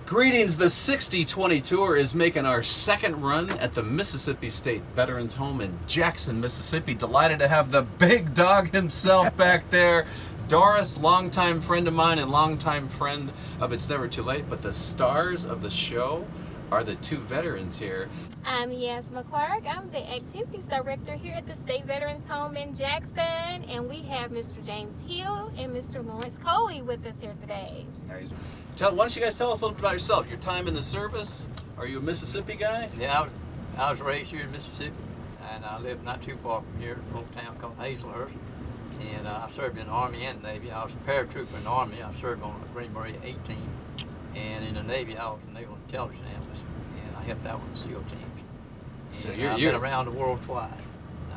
Greetings, the 60-20 Tour is making our second run at the Mississippi State Veterans Home in Jackson, Mississippi. Delighted to have the big dog himself back there. Dorris, longtime friend of mine and longtime friend of It's Never Too Late, but the stars of the show are the two veterans here. I'm Yasma Clark. I'm the Activities Director here at the State Veterans Home in Jackson, and we have Mr. James Hill and Mr. Lawrence Coley with us here today. Nice. Why don't you guys tell us a little bit about yourself, your time in the service? Are you a Mississippi guy? Yeah, I was raised here in Mississippi, and I lived not too far from here, a little town called Hazelhurst. And I served in the Army and Navy. I was a paratrooper in the Army. I served on the Green Beret 18. And in the Navy, I was a naval intelligence analyst, and I helped out with the SEAL teams. So I've been around the world twice.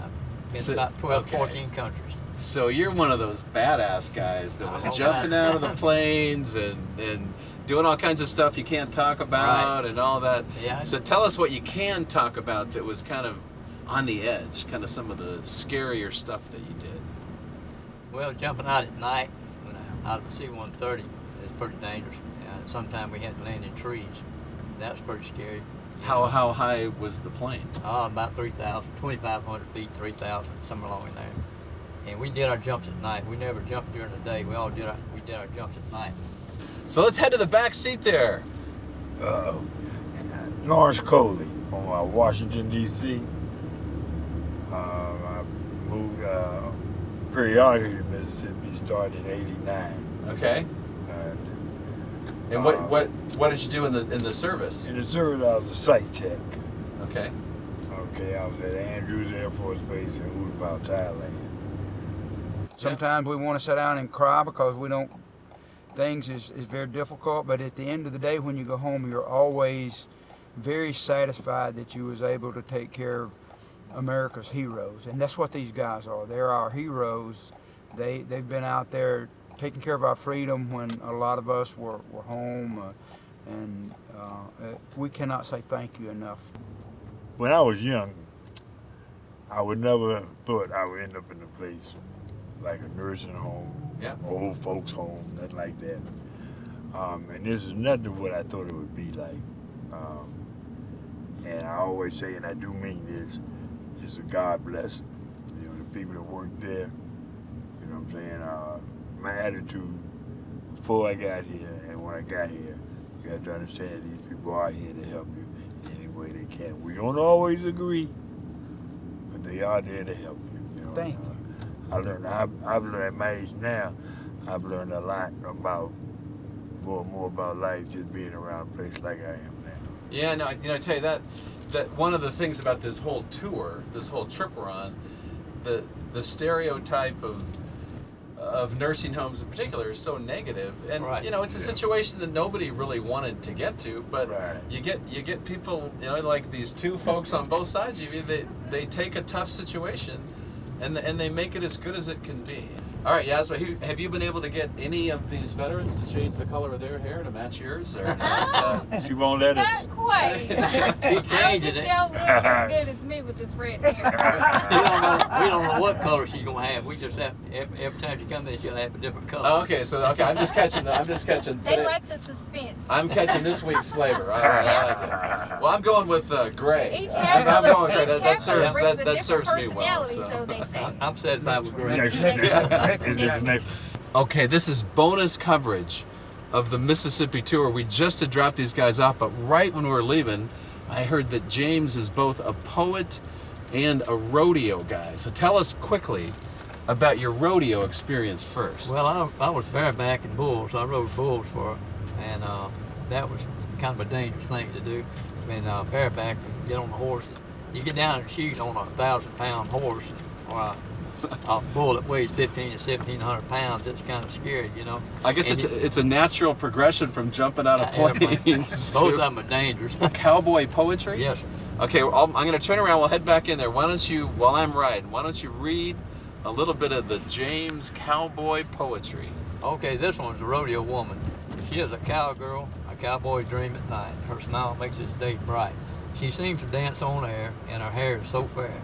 I've been to about 12, 14 countries. So you're one of those badass guys that was jumping out of the planes and doing all kinds of stuff you can't talk about and all that. Yeah. So tell us what you can talk about that was kind of on the edge, kind of some of the scarier stuff that you did. Well, jumping out at night out of a C-130 is pretty dangerous. Sometimes we had to land in trees. That was pretty scary. How high was the plane? About 3,000, 2,500 feet, 3,000, somewhere along in there. And we did our jumps at night. We never jumped during the day. We did our jumps at night. So let's head to the back seat there. Norris Coley from Washington, D.C. I moved periodically to Mississippi, started in '89. Okay. And what did you do in the service? In the service, I was a site tech. Okay. Okay, I was at Andrews Air Force Base in Utapao, Thailand. Sometimes we want to sit down and cry because we don't, things is very difficult, but at the end of the day when you go home you're always very satisfied that you was able to take care of America's heroes, and that's what these guys are. They're our heroes. They've been out there taking care of our freedom when a lot of us were home, and we cannot say thank you enough. When I was young, I would never thought I would end up in a place like a nursing home, old folks home, nothing like that. And this is nothing what I thought it would be like. And I always say, and I do mean this, it's a God blessing. You know, the people that work there, you know what I'm saying? My attitude before I got here and when I got here, you have to understand these people are here to help you in any way they can. We don't always agree, but they are there to help you. You know? Thank you. I've learned at my age now, I've learned a lot about, more about life just being around a place like I am now. Yeah, no, I tell you that one of the things about this whole tour, this whole trip we're on, the stereotype of nursing homes in particular is so negative, and it's a situation that nobody really wanted to get to, but you get people, like these two folks on both sides of you, they take a tough situation and they make it as good as it can be. All right, Yasma, have you been able to get any of these veterans to change the color of their hair to match yours? Or she won't let us. Not quite. I don't think they'll look as good as me with this red hair. we don't know what color she's gonna have. We just have every time she comes in, she'll have a different color. Oh, okay, I'm just catching. They like the suspense. I'm catching this week's flavor. All right, I like it. Well, I'm going with gray. Each hair color that serves me well. So they say. I'm satisfied with gray. Okay, this is bonus coverage of the Mississippi tour. We just had dropped these guys off, but right when we were leaving, I heard that James is both a poet and a rodeo guy. So tell us quickly about your rodeo experience first. Well, I was bareback in bulls. I rode bulls and that was kind of a dangerous thing to do. Bareback, you get on the horse, you get down and shoot on a 1,000-pound horse, or a bull that weighs 1,500 to 1,700 pounds. It's kind of scary, I guess it's a natural progression from jumping out of planes. Both of them are dangerous. Cowboy poetry? Yes. Okay, well, I'm going to turn around. We'll head back in there. Why don't you, while I'm riding, why don't you read a little bit of the James cowboy poetry? Okay, this one's a rodeo woman. She is a cowgirl, a cowboy's dream at night. Her smile makes his day bright. She seems to dance on air, and her hair is so fair.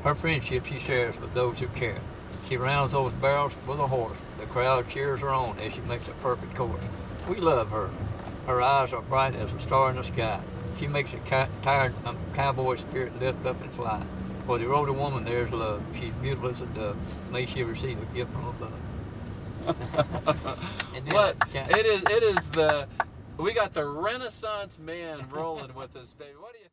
Her friendship she shares with those who care. She rounds those barrels with a horse. The crowd cheers her on as she makes a perfect course. We love her. Her eyes are bright as a star in the sky. She makes a tired cowboy spirit lift up and fly. For the older woman, there's love. She's beautiful as a dove. May she receive a gift from above. But it is we got the Renaissance man rolling with this baby. What do you think?